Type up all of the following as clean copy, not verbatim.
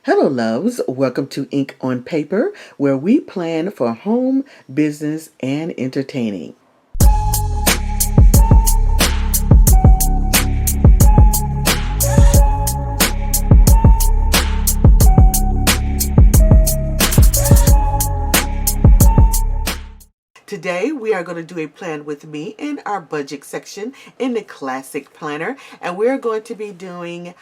Hello, loves. Welcome to Ink on Paper, where we plan for home, business, and entertaining. Today, we are going to do a plan with me in our budget section in the classic planner, and we're going to be doing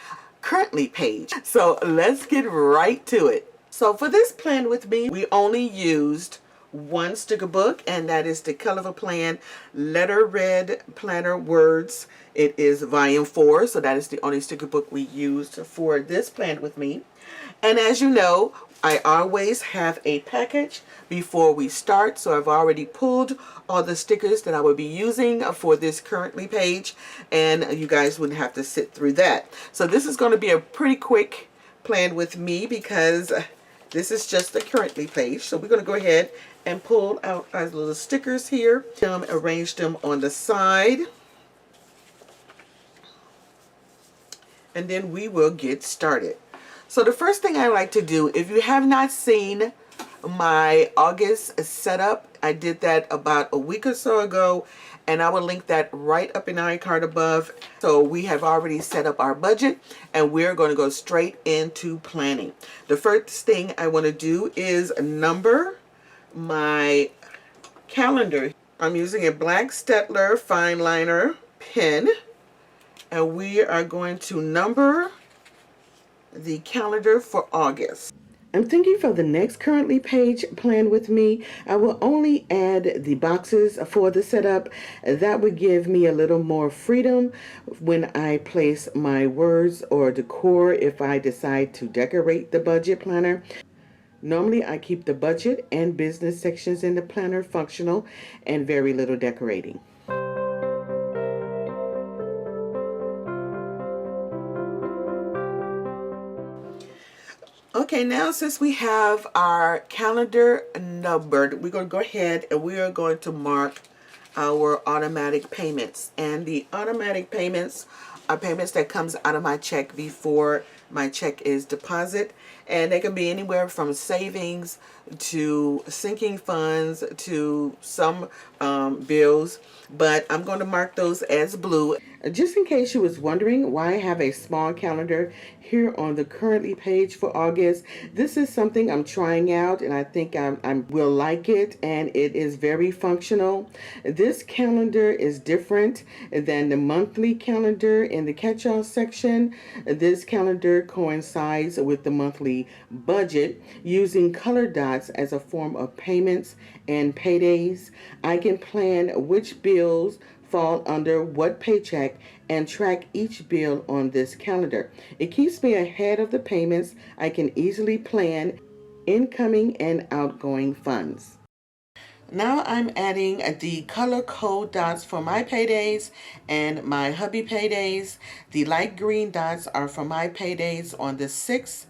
currently page. So let's get right to it. So for this plan with me, we only used one sticker book, and that is the Color of a Plan Letter Red Planner Words. It is volume 4, so that is the only sticker book we used for this plan with me. And as you know, I always have a package before we start, so I've already pulled all the stickers that I will be using for this currently page, and you guys wouldn't have to sit through that. So this is going to be a pretty quick plan with me because this is just the currently page. So we're going to go ahead and pull out our little stickers here, arrange them on the side, and then we will get started. So the first thing I like to do, if you have not seen my August setup, I did that about a week or so ago, and I will link that right up in the iCard above. So we have already set up our budget, and we're going to go straight into planning. The first thing I want to do is number my calendar. I'm using a black Staedtler fine liner pen, and we are going to number the calendar for August. I'm thinking for the next currently page plan with me, I will only add the boxes for the setup. That would give me a little more freedom when I place my words or decor if I decide to decorate the budget planner. Normally I keep the budget and business sections in the planner functional and very little decorating. Okay, now since we have our calendar numbered, we're going to go ahead and we are going to mark our automatic payments. And the automatic payments are payments that comes out of my check before my check is deposited. And they can be anywhere from savings to sinking funds to some bills. But I'm going to mark those as blue. Just in case you was wondering why I have a small calendar here on the currently page for August, this is something I'm trying out and I think I will like it, and it is very functional. This calendar is different than the monthly calendar in the catch-all section. This calendar coincides with the monthly budget using color dots as a form of payments and paydays. I can plan which bills fall under what paycheck and track each bill on this calendar. It keeps me ahead of the payments. I can easily plan incoming and outgoing funds. Now I'm adding the color code dots for my paydays and my hubby paydays. The light green dots are for my paydays on the 6th,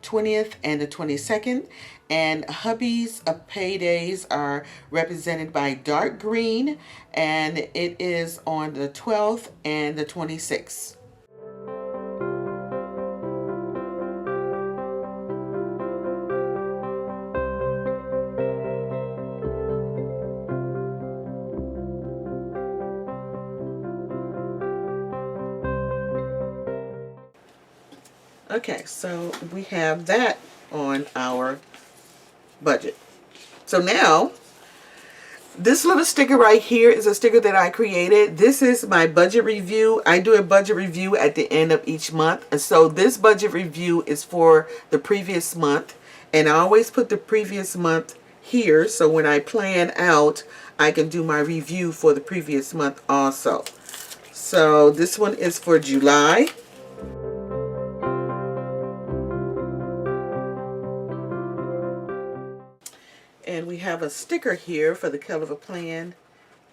20th, and the 22nd. And hubby's paydays are represented by dark green, and it is on the 12th and the 26th. Okay, so we have that on our budget. So now, this little sticker right here is a sticker that I created. This is my budget review. I do a budget review at the end of each month. And so this budget review is for the previous month. And I always put the previous month here, so when I plan out, I can do my review for the previous month also. So this one is for July. And we have a sticker here for the Color of a Plan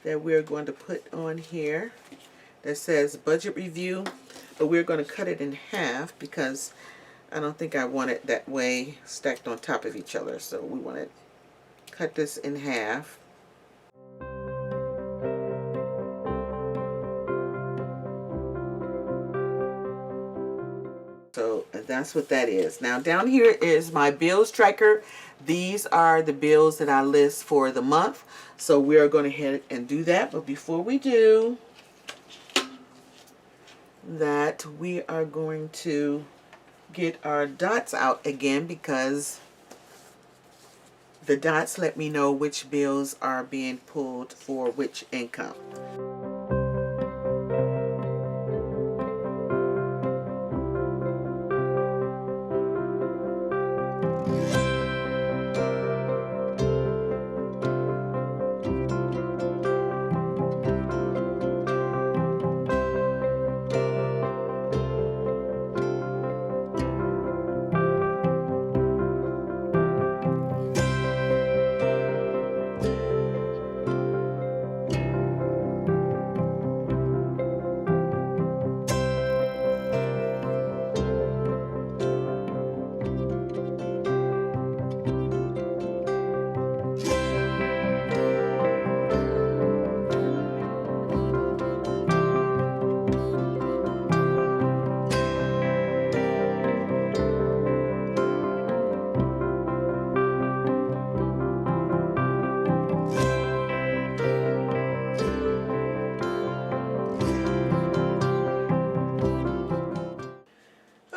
that we're going to put on here that says budget review, but we're going to cut it in half because I don't think I want it that way stacked on top of each other. So we want to cut this in half. So that that's what that is. Now down here is my bills tracker. These are the bills that I list for the month. So we are going to head and do that. But before we do that, we are going to get our dots out again, because the dots let me know which bills are being pulled for which income.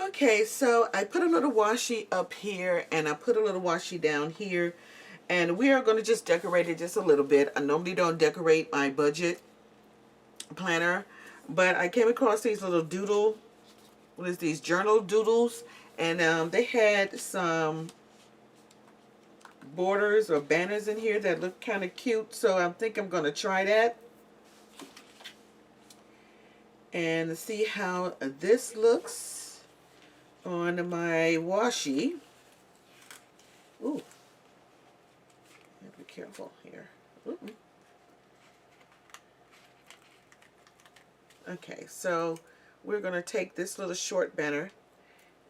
Okay, so I put a little washi up here and I put a little washi down here, and we are going to just decorate it just a little bit. I normally don't decorate my budget planner, but I came across these little these journal doodles, and they had some borders or banners in here that look kind of cute, so I think I'm going to try that and see how this looks on my washi. Ooh, be careful here. Ooh. Okay, so we're going to take this little short banner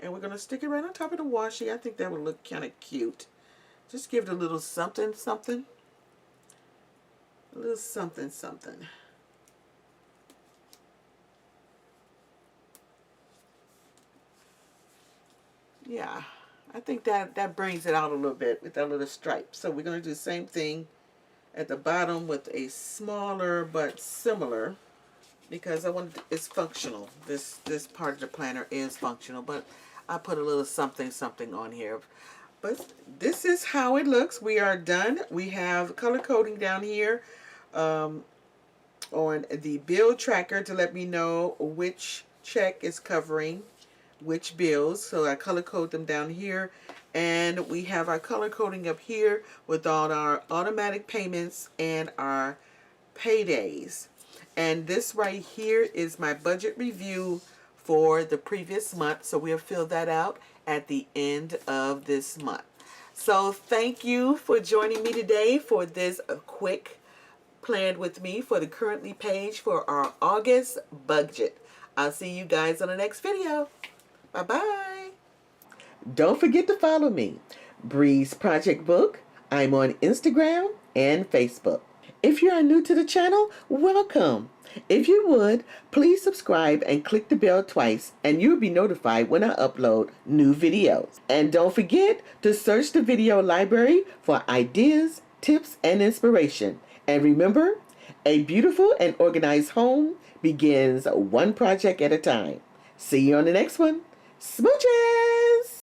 and we're going to stick it right on top of the washi. I think that would look kind of cute. Just give it a little something, something. A little something, something. Yeah, I think that brings it out a little bit with that little stripe. So we're going to do the same thing at the bottom with a smaller but similar, because I want it's functional. This part of the planner is functional, but I put a little something something on here. But this is how it looks. We are done. We have color coding down here on the bill tracker to let me know which check is covering which bills. So I color code them down here, and we have our color coding up here with all our automatic payments and our paydays. And this right here is my budget review for the previous month, so we'll fill that out at the end of this month. So thank you for joining me today for this quick plan with me for the currently page for our August budget. I'll see you guys on the next video. Bye-bye. Don't forget to follow me, Breeze Project Book. I'm on Instagram and Facebook. If you are new to the channel, welcome. If you would, please subscribe and click the bell twice, and you'll be notified when I upload new videos. And don't forget to search the video library for ideas, tips, and inspiration. And remember, a beautiful and organized home begins one project at a time. See you on the next one. Smooches!